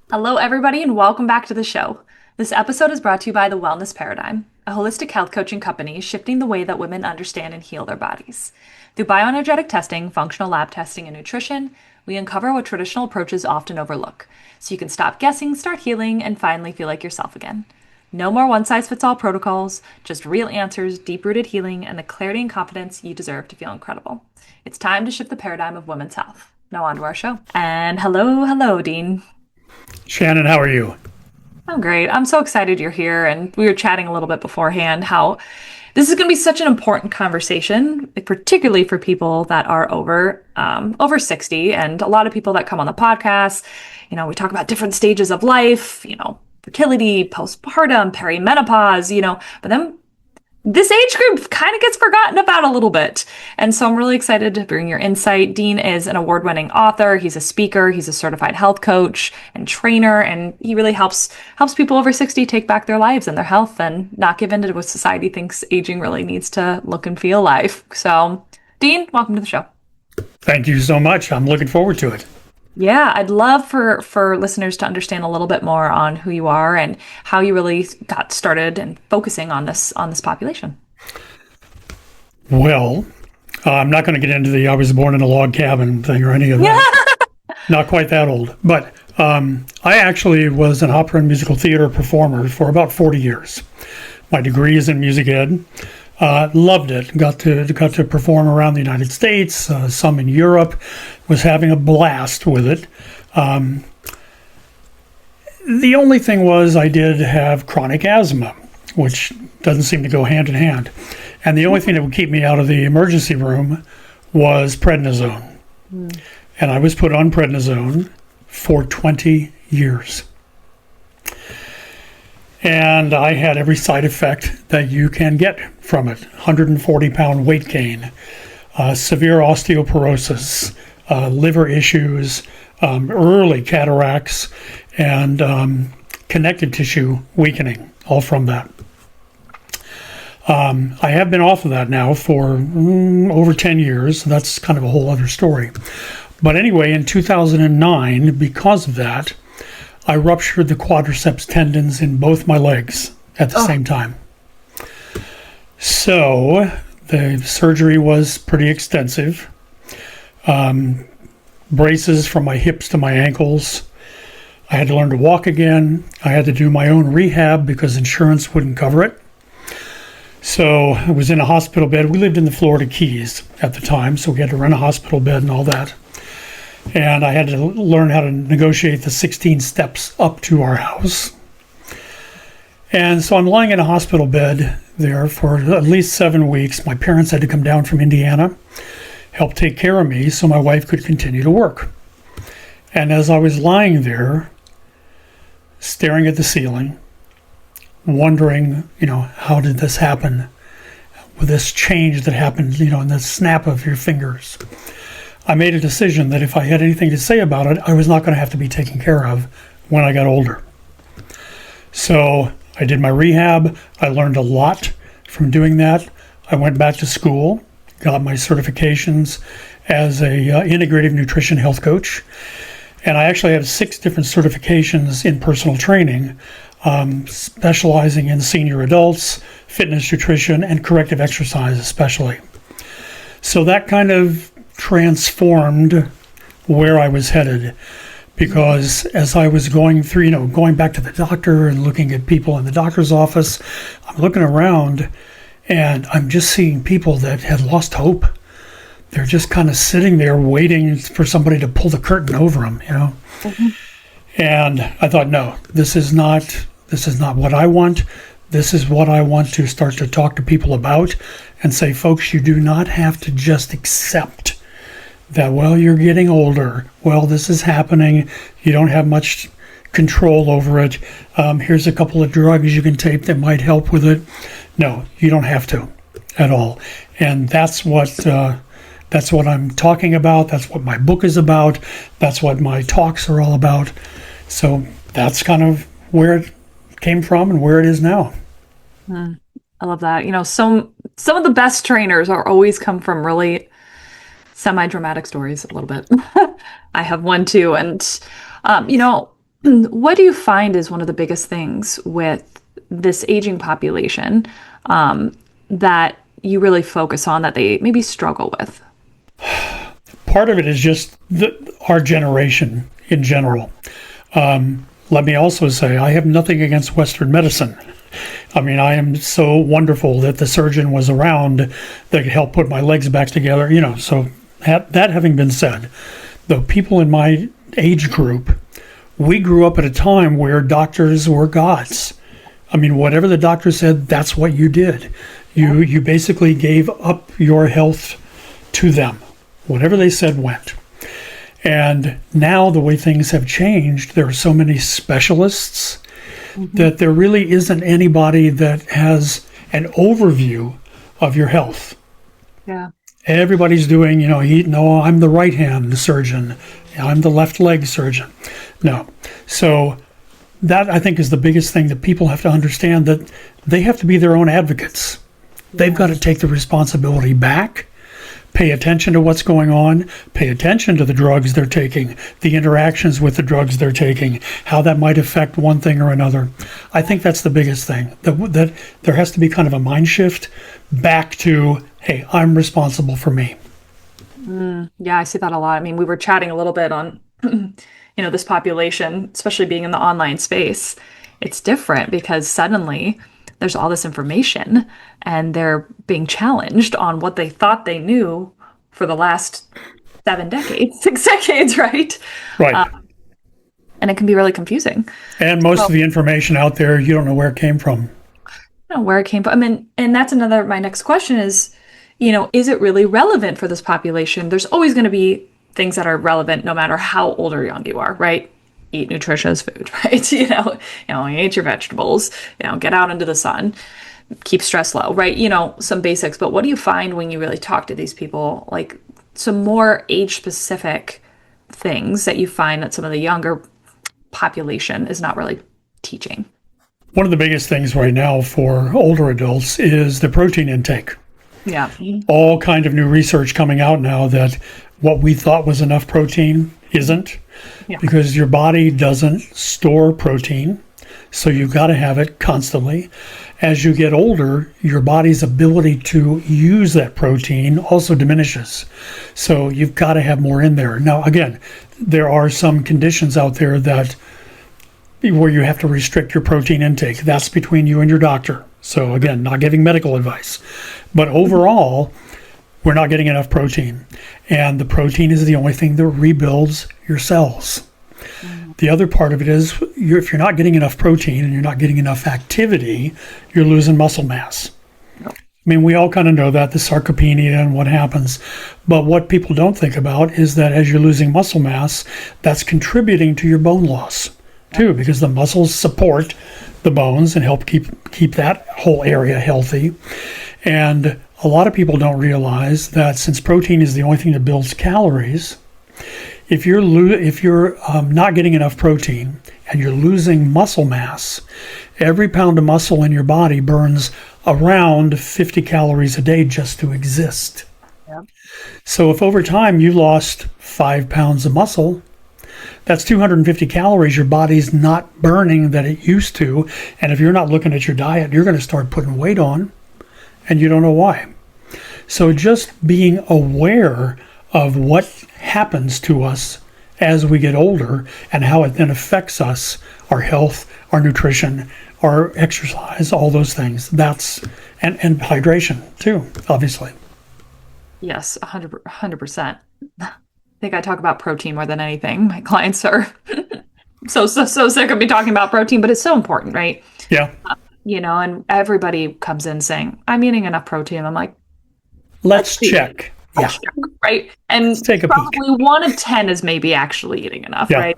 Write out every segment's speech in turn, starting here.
Hello, everybody, and welcome back to the show. This episode is brought to you by The Wellness Paradigm, a holistic health coaching company shifting the way that women understand and heal their bodies. Through bioenergetic testing, functional lab testing, and nutrition, we uncover what traditional approaches often overlook, so you can stop guessing, start healing, and finally feel like yourself again. No more one-size-fits-all protocols, just real answers, deep-rooted healing, and the clarity and confidence you deserve to feel incredible. It's time to shift the paradigm of women's health. Now on to our show. And hello, Dean. Shannon, how are you? I'm great. I'm so excited you're here. And we were chatting a little bit beforehand how this is going to be such an important conversation, like, particularly for people that are over 60. And a lot of people that come on the podcast, we talk about different stages of life, fertility, postpartum, perimenopause, but then this age group kind of gets forgotten about a little bit. And so I'm really excited to bring your insight. Dean is an award-winning author. He's a speaker. He's a certified health coach and trainer. And he really helps people over 60 take back their lives and their health and not give in to what society thinks aging really needs to look and feel like. So, Dean, welcome to the show. Thank you so much. I'm looking forward to it. Yeah, I'd love for listeners to understand a little bit more on who you are and how you really got started and focusing on this population. Well, I'm not going to get into the I was born in a log cabin thing or any of that. Not quite that old. But I actually was an opera and musical theater performer for about 40 years. My degree is in music ed. Loved it. Got to perform around the United States, some in Europe. Was having a blast with it. The only thing was I did have chronic asthma, which doesn't seem to go hand in hand. And the only thing that would keep me out of the emergency room was prednisone. And I was put on prednisone for 20 years. And I had every side effect that you can get from it. 140-pound weight gain, severe osteoporosis, liver issues, early cataracts, and connective tissue weakening, all from that. I have been off of that now for over 10 years. So that's kind of a whole other story. But anyway, in 2009, because of that, I ruptured the quadriceps tendons in both my legs at the same time. So the surgery was pretty extensive. Braces from my hips to my ankles. I had to learn to walk again. I had to do my own rehab because insurance wouldn't cover it. So I was in a hospital bed. We lived in the Florida Keys at the time, so we had to rent a hospital bed and all that. And I had to learn how to negotiate the 16 steps up to our house. And so I'm lying in a hospital bed there for at least 7 weeks. My parents had to come down from Indiana, help take care of me so my wife could continue to work. And as I was lying there, staring at the ceiling, wondering, how did this happen? With this change that happened, in the snap of your fingers. I made a decision that if I had anything to say about it, I was not going to have to be taken care of when I got older. So I did my rehab. I learned a lot from doing that. I went back to school, got my certifications as a integrative nutrition health coach. And I actually have 6 different certifications in personal training, specializing in senior adults, fitness, nutrition, and corrective exercise especially. So that kind of transformed where I was headed, because as I was going through, going back to the doctor and looking at people in the doctor's office, I'm looking around and I'm just seeing people that had lost hope. They're just kind of sitting there waiting for somebody to pull the curtain over them, Mm-hmm. And I thought, no, this is not what I want. This is what I want to start to talk to people about and say, folks, you do not have to just accept that, well, you're getting older. Well, this is happening. You don't have much control over it. Here's a couple of drugs you can take that might help with it. No, you don't have to at all. And that's what I'm talking about. That's what my book is about. That's what my talks are all about. So that's kind of where it came from and where it is now. I love that. Some of the best trainers are always come from really semi-dramatic stories a little bit. I have one too. And, What do you find is one of the biggest things with this aging population that you really focus on that they maybe struggle with? Part of it is just our generation in general. Let me also say, I have nothing against Western medicine. I mean, I am so wonderful that the surgeon was around that could help put my legs back together, So, that having been said, the people in my age group, we grew up at a time where doctors were gods. I mean, whatever the doctor said, that's what you did. You basically gave up your health to them. Whatever they said went. And now the way things have changed, there are so many specialists that there really isn't anybody that has an overview of your health. Yeah. Everybody's doing, no, I'm the right hand surgeon. I'm the left leg surgeon. No. So that, I think, is the biggest thing that people have to understand, that they have to be their own advocates. They've got to take the responsibility back, pay attention to what's going on, pay attention to the drugs they're taking, the interactions with the drugs they're taking, how that might affect one thing or another. I think that's the biggest thing, that there has to be kind of a mind shift back to, hey, I'm responsible for me. Yeah, I see that a lot. I mean, we were chatting a little bit on, this population, especially being in the online space. It's different because suddenly there's all this information and they're being challenged on what they thought they knew for the last 7 decades, 6 decades, right? Right. And it can be really confusing. And most of the information out there, you don't know where it came from. Where it came from. I mean, and that's my next question is, is it really relevant for this population? There's always going to be things that are relevant no matter how old or young you are, right? Eat nutritious food, right? Eat your vegetables, get out into the sun, keep stress low, right? Some basics. But what do you find when you really talk to these people? Like some more age specific things that you find that some of the younger population is not really teaching? One of the biggest things right now for older adults is the protein intake. Yeah. All kind of new research coming out now that what we thought was enough protein isn't, because your body doesn't store protein. So you've got to have it constantly. As you get older, your body's ability to use that protein also diminishes. So you've got to have more in there. Now, again, there are some conditions out there where you have to restrict your protein intake. That's between you and your doctor. So again, not giving medical advice. But overall, we're not getting enough protein. And the protein is the only thing that rebuilds your cells. The other part of it is, if you're not getting enough protein and you're not getting enough activity, you're losing muscle mass. I mean, we all kind of know that, the sarcopenia and what happens. But what people don't think about is that as you're losing muscle mass, that's contributing to your bone loss too, because the muscles support the bones and help keep that whole area healthy. And a lot of people don't realize that since protein is the only thing that builds calories, if you're not getting enough protein and you're losing muscle mass, every pound of muscle in your body burns around 50 calories a day just to exist. Yep. So if over time you lost 5 pounds of muscle, that's 250 calories your body's not burning that it used to. And if you're not looking at your diet, you're going to start putting weight on, and you don't know why. So just being aware of what happens to us as we get older and how it then affects us, our health, our nutrition, our exercise, all those things. And hydration too, obviously. Yes, 100%. I think I talk about protein more than anything. My clients are so sick of me talking about protein, but it's so important, right? Yeah. And everybody comes in saying, I'm eating enough protein. I'm like, let's check. Yeah. Check, right. And let's take a probably peek. 1 in 10 is maybe actually eating enough, right?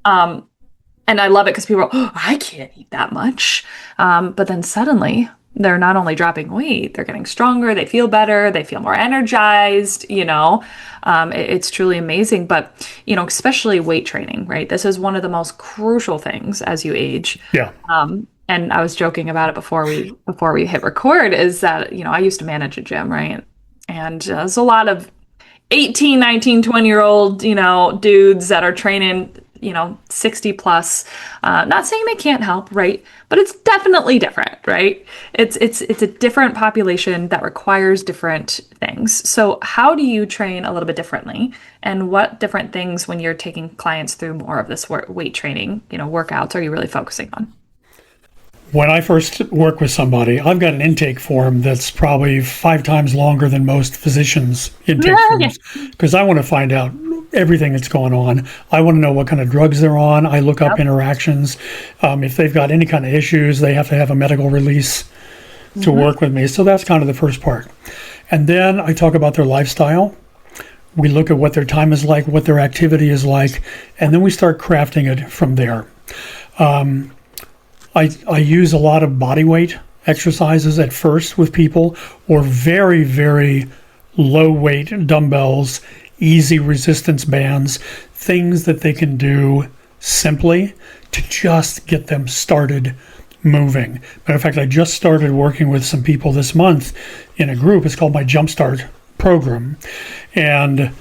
And I love it because people are, I can't eat that much. But then suddenly they're not only dropping weight, they're getting stronger, they feel better, they feel more energized, it's truly amazing. But, especially weight training, right? This is one of the most crucial things as you age. Yeah. And I was joking about it before we hit record, is that, I used to manage a gym, right? And there's a lot of 18, 19, 20-year-old, dudes that are training 60 plus. Not saying they can't help, right? But it's definitely different, right? It's a different population that requires different things. So how do you train a little bit differently? And what different things when you're taking clients through more of this weight training, workouts are you really focusing on? When I first work with somebody, I've got an intake form that's probably 5 times longer than most physicians' intake forms because I want to find out everything that's going on. I want to know what kind of drugs they're on. I look up interactions. If they've got any kind of issues, they have to have a medical release to work with me. So that's kind of the first part. And then I talk about their lifestyle. We look at what their time is like, what their activity is like, and then we start crafting it from there. I use a lot of body weight exercises at first with people, or very, very low weight dumbbells, easy resistance bands, things that they can do simply to just get them started moving. Matter of fact, I just started working with some people this month in a group. It's called my Jumpstart program. And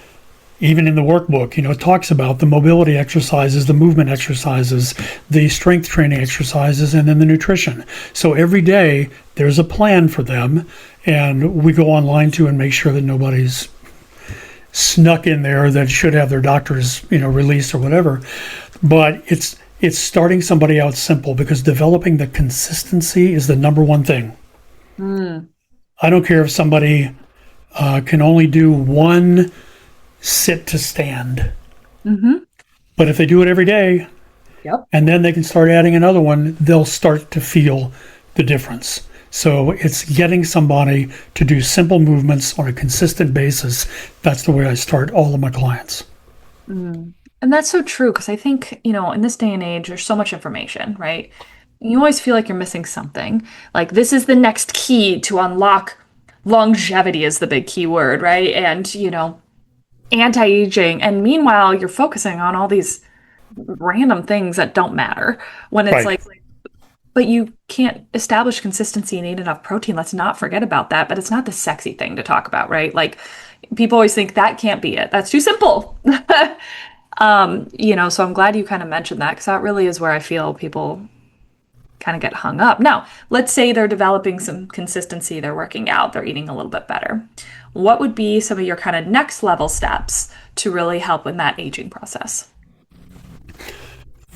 even in the workbook, it talks about the mobility exercises, the movement exercises, the strength training exercises, and then the nutrition. So every day there's a plan for them, and we go online too and make sure that nobody's snuck in there that should have their doctor's, release or whatever. But it's starting somebody out simple, because developing the consistency is the number one thing. I don't care if somebody can only do one sit to stand. But if they do it every day, and then they can start adding another one, they'll start to feel the difference. So it's getting somebody to do simple movements on a consistent basis. That's the way I start all of my clients. And that's so true, because I think, in this day and age, there's so much information, right? You always feel like you're missing something. Like, this is the next key to unlock longevity is the big key word, right? And, anti-aging. And meanwhile, you're focusing on all these random things that don't matter when it's Right. but you can't establish consistency and eat enough protein. Let's not forget about that. But it's not the sexy thing to talk about, right? Like, people always think that can't be it. That's too simple. So I'm glad you kind of mentioned that, because that really is where I feel people kind of get hung up. Now, let's say they're developing some consistency, they're working out, they're eating a little bit better. What would be some of your kind of next level steps to really help in that aging process?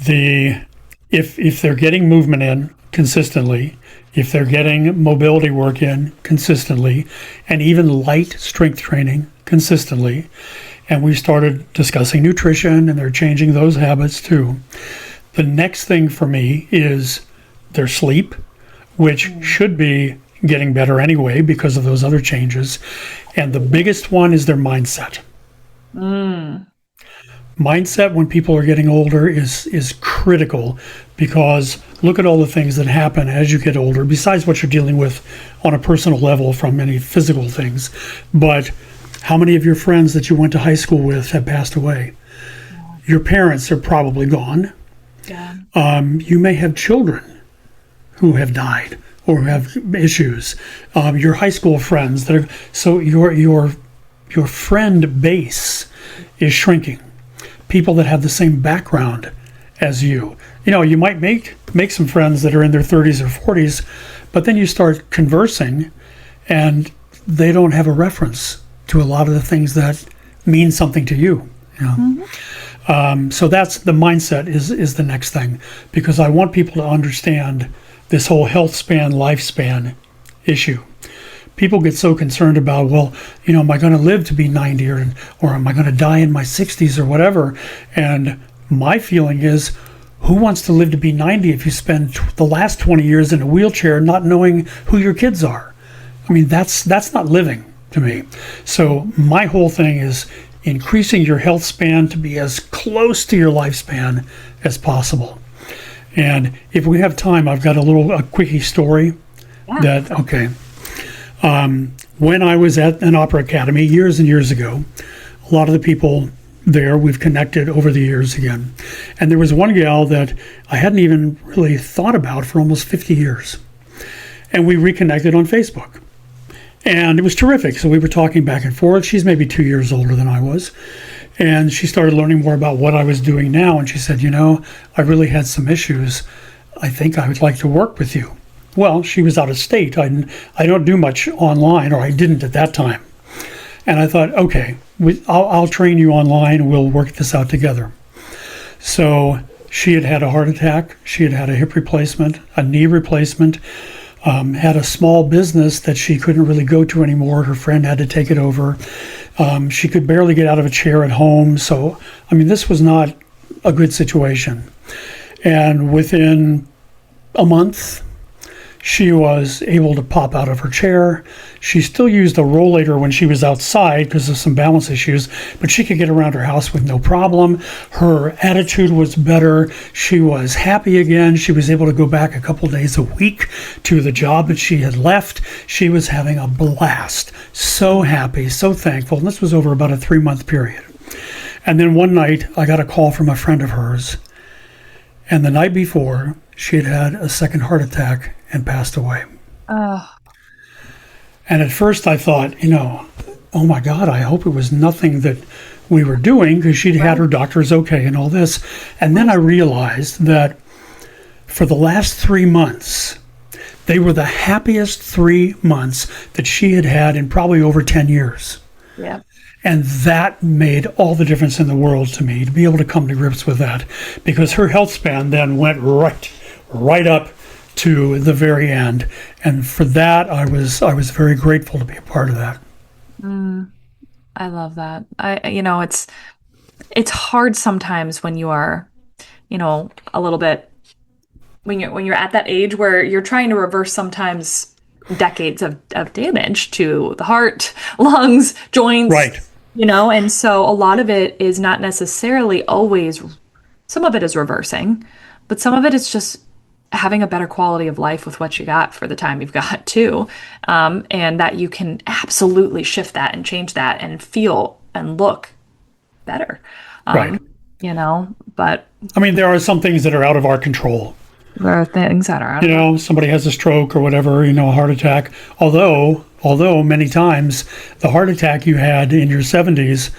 If they're getting movement in consistently, if they're getting mobility work in consistently, and even light strength training consistently, and we started discussing nutrition and they're changing those habits too, the next thing for me is their sleep, which should be getting better anyway because of those other changes. And the biggest one is their mindset. Mindset when people are getting older is critical, because look at all the things that happen as you get older, besides what you're dealing with on a personal level from any physical things. But how many of your friends that you went to high school with have passed away? Your parents are probably gone. You may have children who have died or have issues. Your high school friends so your friend base is shrinking. People that have the same background as you. You might make some friends that are in their 30s or 40s, but then you start conversing and they don't have a reference to a lot of the things that mean something to you. So that's the mindset is the next thing, because I want people to understand this whole health span, lifespan issue. People get so concerned about, well, am I going to live to be 90 or am I going to die in my 60s or whatever? And my feeling is, who wants to live to be 90 if you spend the last 20 years in a wheelchair not knowing who your kids are? I mean, that's not living to me. So my whole thing is increasing your health span to be as close to your lifespan as possible. And if we have time, I've got a quickie story. When I was at an opera academy years and years ago, a lot of the people there, we've connected over the years again. And there was one gal that I hadn't even really thought about for almost 50 years. And we reconnected on Facebook. And it was terrific. So we were talking back and forth. She's maybe 2 years older than I was. And she started learning more about what I was doing now. And she said, I really had some issues. I think I would like to work with you. Well, she was out of state. I don't do much online, or I didn't at that time. And I thought, okay, I'll train you online. We'll work this out together. So she had had a heart attack. She had had a hip replacement, a knee replacement, had a small business that she couldn't really go to anymore. Her friend had to take it over. She could barely get out of a chair at home. So, this was not a good situation. And within a month, she was able to pop out of her chair. She still used a rollator when she was outside because of some balance issues, but she could get around her house with no problem. Her attitude was better. She was happy again. She was able to go back a couple days a week to the job that she had left. She was having a blast. So happy, so thankful. And this was over about a 3-month period. And then one night, I got a call from a friend of hers. And the night before, she had had a second heart attack and passed away. Oh, And at first I thought, oh my God, I hope it was nothing that we were doing, because she'd had her doctors okay and all this. And then I realized that for the last 3 months, they were the happiest 3 months that she had had in probably over 10 years. yeah. And that made all the difference in the world to me, to be able to come to grips with that, because her health span then went right up to the very end. And for that, I was very grateful to be a part of that. I love that. It's hard sometimes when you are, a little bit when you're at that age where you're trying to reverse sometimes decades of damage to the heart, lungs, joints, Right. And so a lot of it is not necessarily always, some of it is reversing, but some of it is just having a better quality of life with what you got for the time you've got too. And that you can absolutely shift that and change that and feel and look better. Right. But There are some things that are out of our control. there are things that are out Somebody has a stroke or whatever, a heart attack. Although many times the heart attack you had in your 70s,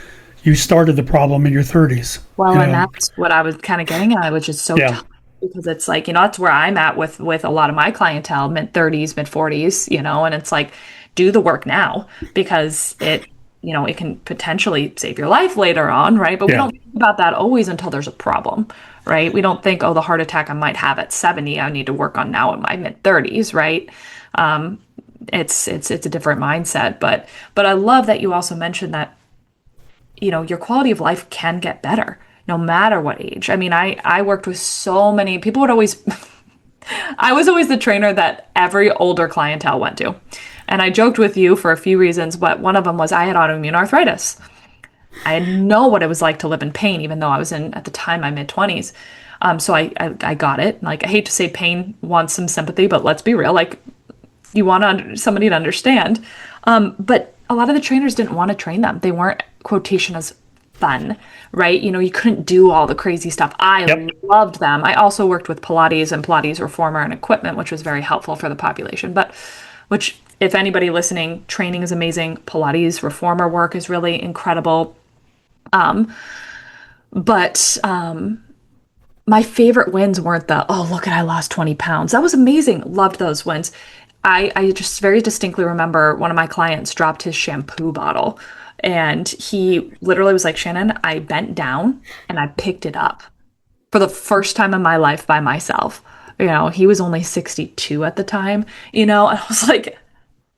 you started the problem in your 30s. Well, and that's what I was kind of getting at, which is so Yeah. tough, because it's like, that's where I'm at with a lot of my clientele, mid 30s, mid 40s, and it's like, do the work now, because it can potentially save your life later on, right? But we Yeah. don't think about that always until there's a problem, right? We don't think, oh, the heart attack I might have at 70, I need to work on now in my mid 30s, right? It's a different mindset, but I love that you also mentioned that your quality of life can get better no matter what age. I worked with so many people. Would always I was always the trainer that every older clientele went to. And I joked with you for a few reasons, but one of them was I had autoimmune arthritis. I didn't know what it was like to live in pain, even though I was in, at the time, my mid-20s. So I got it. Like, I hate to say pain wants some sympathy, but let's be real. Like, you want somebody to understand. But a lot of the trainers didn't want to train them. They weren't, quotation, as fun, right? You couldn't do all the crazy stuff. I loved them. I also worked with Pilates and Pilates reformer and equipment, which was very helpful for the population. But which, if anybody listening, training is amazing. Pilates reformer work is really incredible. But my favorite wins weren't the, oh, look at, I lost 20 pounds. That was amazing. Loved those wins. I just very distinctly remember one of my clients dropped his shampoo bottle, and he literally was like, Shannon, I bent down and I picked it up for the first time in my life by myself. He was only 62 at the time, and I was like,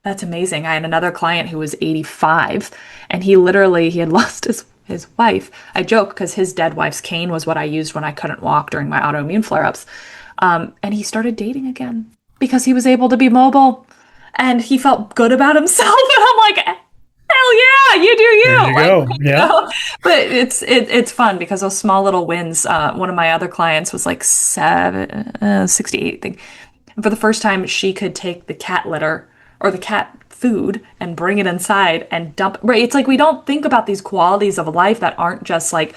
that's amazing. I had another client who was 85, and he had lost his wife. I joke because his dead wife's cane was what I used when I couldn't walk during my autoimmune flare-ups. And he started dating again because he was able to be mobile and he felt good about himself. And I'm like, hell yeah, you do you. There you go. Yeah. But it's fun because those small little wins. One of my other clients was like 68, I think. And for the first time, she could take the cat litter or the cat food and bring it inside and dump. Right? It's like we don't think about these qualities of life that aren't just like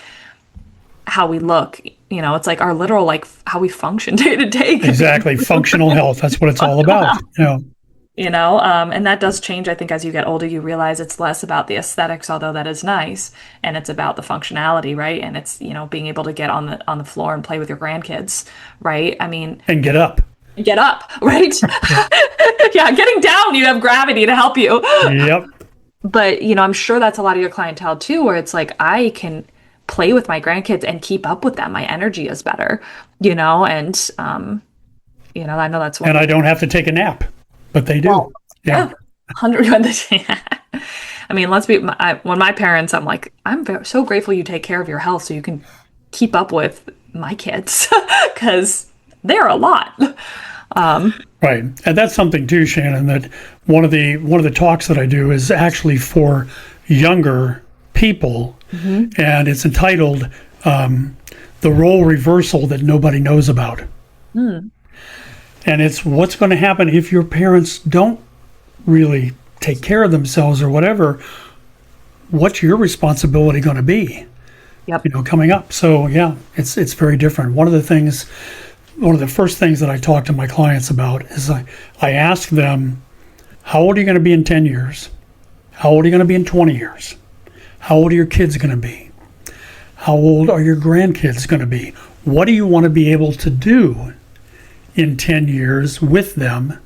how we look. It's like our literal, like how we function day to day. Exactly. Functional health. That's what it's all about. And that does change. I think as you get older, you realize it's less about the aesthetics, although that is nice, and it's about the functionality, right? And it's, being able to get on the floor and play with your grandkids, right? I mean, And get up. get up, right? Yeah, getting down, you have gravity to help you. Yep. But, I'm sure that's a lot of your clientele too, where it's like I can play with my grandkids and keep up with them. My energy is better, and I know that's one And I thing. don't have to take a nap, but they do. Well, Yeah. yeah, 100. I mean, when my parents, I'm like, so grateful you take care of your health so you can keep up with my kids because they're a lot. Right. And that's something too, Shannon, that one of the talks that I do is actually for younger people, and it's entitled The Role Reversal That Nobody Knows About. And it's what's going to happen if your parents don't really take care of themselves or whatever. What's your responsibility going to be, Yep. coming up? So yeah, it's very different. One of the first things that I talk to my clients about is I ask them, how old are you going to be in 10 years? How old are you going to be in 20 years? How old are your kids going to be? How old are your grandkids going to be? What do you want to be able to do in 10 years with them?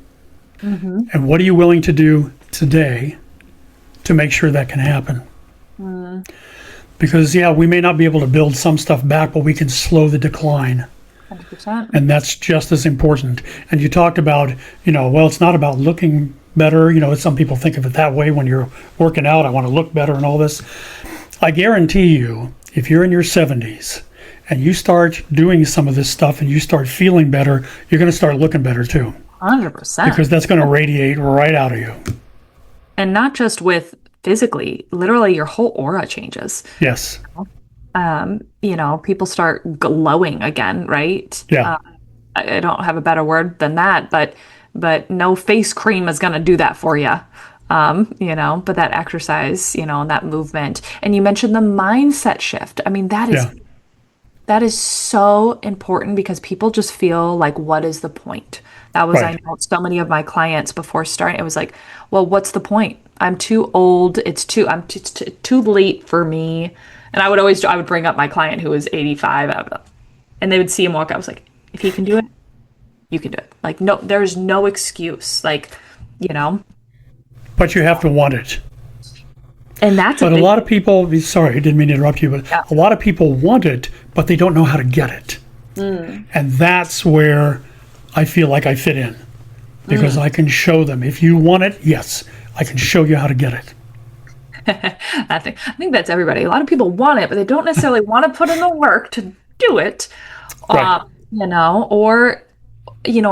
And what are you willing to do today to make sure that can happen? Because, yeah, we may not be able to build some stuff back, but we can slow the decline. 100%. And that's just as important. And you talked about, well, it's not about looking better. Some people think of it that way when you're working out. I want to look better and all this. I guarantee you, if you're in your 70s and you start doing some of this stuff and you start feeling better, you're going to start looking better too. 100%. Because that's going to radiate right out of you. And not just with physically, literally your whole aura changes. Yes. People start glowing again, right? Yeah. I don't have a better word than that, but no face cream is going to do that for you. But that exercise, and that movement. And you mentioned the mindset shift. I mean, Yeah. that is so important because people just feel like, what is the point? That was, I Right. know so many of my clients before starting, it was like, well, what's the point? I'm too old. I'm too late for me. And I would bring up my client who was 85 and they would see him walk. I was like, if he can do it, you can do it. Like, no, there's no excuse. Like, you know, But you have to want it. and that's a But a big, lot of people, sorry, I didn't mean to interrupt you, but Yeah. a lot of people want it, but they don't know how to get it. And that's where I feel like I fit in. Because I can show them. If you want it, yes, I can show you how to get it. I think that's everybody. A lot of people want it, but they don't necessarily want to put in the work to do it. Right.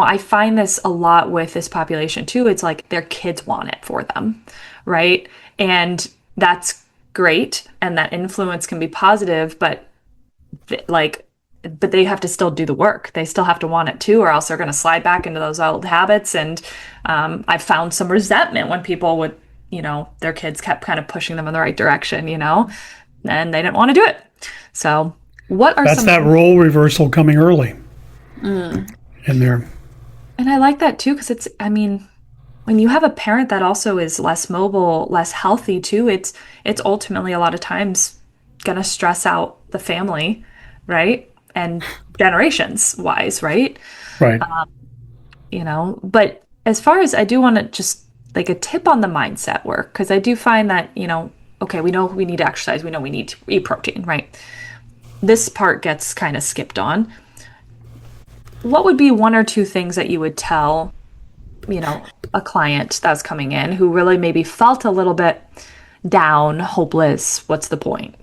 I find this a lot with this population too. It's like their kids want it for them, right? And that's great, and that influence can be positive, but but they have to still do the work. They still have to want it too, or else they're going to slide back into those old habits. And I've found some resentment when people would, their kids kept kind of pushing them in the right direction, and they didn't want to do it. So, what are That's some? that role reversal coming early in there. And I like that too, because when you have a parent that also is less mobile, less healthy too, it's ultimately a lot of times gonna stress out the family, right? And generations wise, right? Right. But as far as I do want to just like a tip on the mindset work, because I do find that, okay, we know we need to exercise, we know we need to eat protein, right? This part gets kind of skipped on. What would be one or two things that you would tell, a client that's coming in who really maybe felt a little bit down, hopeless? What's the point,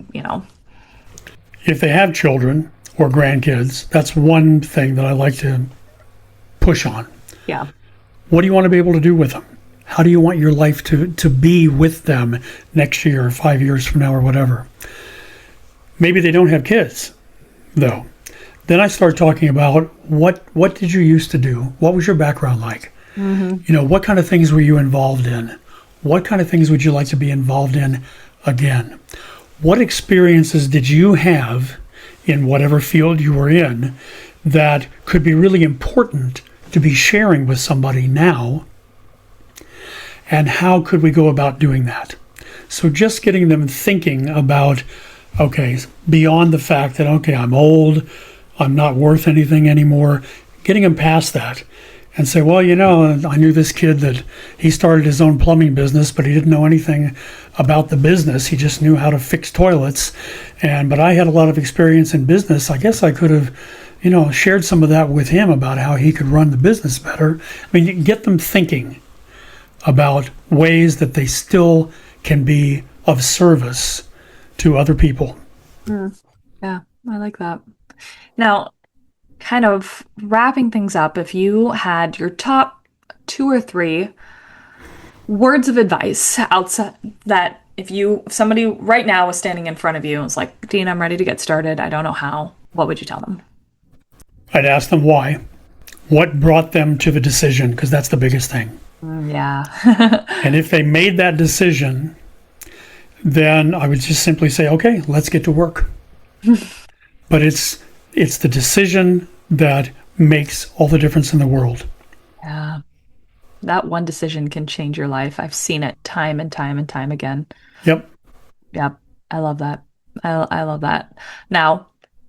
If they have children or grandkids, that's one thing that I like to push on. Yeah. What do you want to be able to do with them? How do you want your life to be with them next year or 5 years from now or whatever? Maybe they don't have kids, though. Then I start talking about what did you used to do? What was your background like? What kind of things were you involved in? What kind of things would you like to be involved in again? What experiences did you have in whatever field you were in that could be really important to be sharing with somebody now and how could we go about doing that? So just getting them thinking about, okay, beyond the fact that, okay, I'm old, I'm not worth anything anymore, getting them past that and say, well, I knew this kid that he started his own plumbing business, but he didn't know anything about the business. He just knew how to fix toilets. But I had a lot of experience in business. I guess I could have, shared some of that with him about how he could run the business better. I mean, get them thinking about ways that they still can be of service to other people. Yeah, I like that. Now, kind of wrapping things up, if you had your top 2 or 3 words of advice outside that if somebody right now was standing in front of you and was like, Dean, I'm ready to get started, I don't know how, what would you tell them? I'd ask them why. What brought them to the decision? Because that's the biggest thing. Yeah. And if they made that decision, then I would just simply say, okay, let's get to work. But it's the decision that makes all the difference in the world. Yeah. That one decision can change your life. I've seen it time and time and time again. Yep. Yep. I love that. I love that. Now,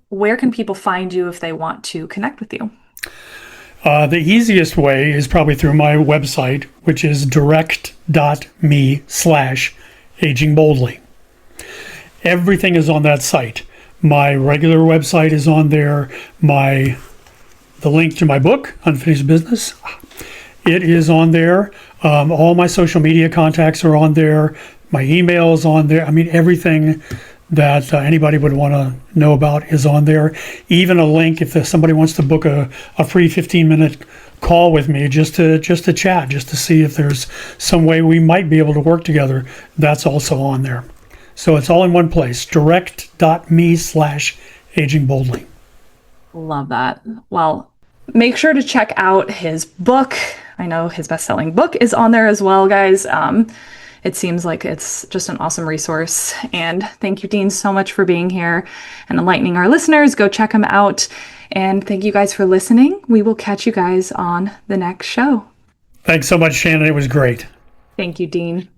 where can people find you if they want to connect with you? The easiest way is probably through my website, which is direct.me/agingboldly. Everything is on that site. My regular website is on there. The link to my book, Unfinished Business, it is on there. All my social media contacts are on there. My email is on there. I mean, everything that anybody would want to know about is on there. Even a link if somebody wants to book a free 15-minute call with me just to chat, just to see if there's some way we might be able to work together. That's also on there. So it's all in one place, direct.me/agingboldly. Love that. Well, make sure to check out his book. I know his best-selling book is on there as well, guys. It seems like it's just an awesome resource. And thank you, Dean, so much for being here and enlightening our listeners. Go check him out. And thank you guys for listening. We will catch you guys on the next show. Thanks so much, Shannon. It was great. Thank you, Dean.